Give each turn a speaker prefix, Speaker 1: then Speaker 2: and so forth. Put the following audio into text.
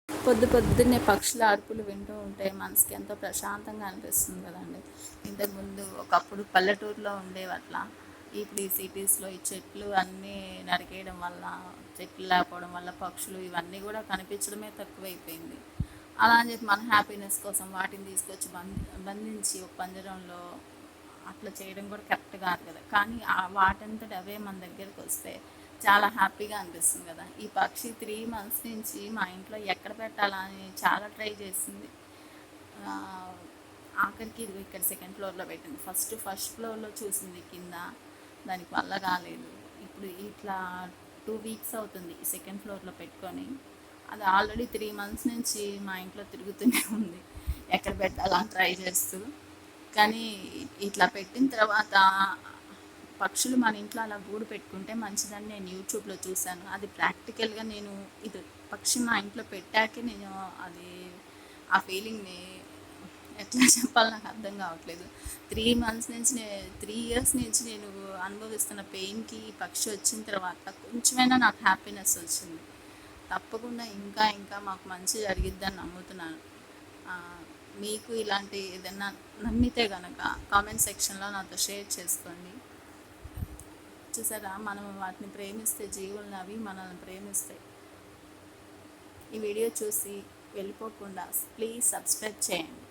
Speaker 1: పొద్దున్నే పక్షుల అరుపులు వింటూ ఉంటే మనసుకి ఎంతో ప్రశాంతంగా అనిపిస్తుంది కదండి. ఇంతకుముందు ఒకప్పుడు పల్లెటూరులో ఉండేవి అట్లా. ఇప్పుడు ఈ సిటీస్లో ఈ చెట్లు అన్నీ నరికేయడం వల్ల, చెట్లు లేకపోవడం వల్ల పక్షులు ఇవన్నీ కూడా కనిపించడమే తక్కువైపోయింది. అలా అని చెప్పి మన హ్యాపీనెస్ కోసం వాటిని తీసుకొచ్చి బంధించి ఒక పంజరంలో అట్లా చేయడం కూడా కరెక్ట్ కాదు కదా. కానీ వాటంతట అవే మన దగ్గరికి వస్తే చాలా హ్యాపీగా అనిపిస్తుంది కదా. ఈ పక్షి 3 months నుంచి మా ఇంట్లో ఎక్కడ పెట్టాలా అని చాలా ట్రై చేసింది. ఆ, ఆఖరికి ఇది ఇక్కడ సెకండ్ ఫ్లోర్లో పెట్టింది. ఫస్ట్ ఫ్లోర్లో చూసింది కింద, దానికి వల్ల కాలేదు. ఇప్పుడు ఇట్లా 2 weeks అవుతుంది ఈ సెకండ్ ఫ్లోర్లో పెట్టుకొని. అది ఆల్రెడీ 3 months నుంచి మా ఇంట్లో తిరుగుతూనే ఉంది, ఎక్కడ పెట్టాలని ట్రై చేస్తూ. కానీ ఇట్లా పెట్టిన తర్వాత పక్షులు మన ఇంట్లో అలా గూడు పెట్టుకుంటే మంచిదని నేను యూట్యూబ్లో చూశాను. అది ప్రాక్టికల్గా నేను ఇది పక్షి మా ఇంట్లో పెట్టాకే నేను అది ఆ ఫీలింగ్ని ఎట్లా చెప్పాలో నాకు అర్థం కావట్లేదు. 3 months నుంచి 3 years నుంచి నేను అనుభవిస్తున్న పెయిన్కి ఈ పక్షి వచ్చిన తర్వాత కొంచెమైనా నాకు హ్యాపీనెస్ వచ్చింది. తప్పకుండా ఇంకా ఇంకా మాకు మంచి జరిగిద్దని నమ్ముతున్నాను. ఆ, మీకు ఇలాంటి ఏదైనా నమ్మితే కనుక కామెంట్ సెక్షన్లో నాతో షేర్ చేసుకోండి. చూసారా, మనం వాటిని ప్రేమిస్తే జీవులను అవి మనల్ని ప్రేమిస్తాయి. ఈ వీడియో చూసి వెళ్ళిపోకుండా ప్లీజ్ సబ్స్క్రైబ్ చేయండి.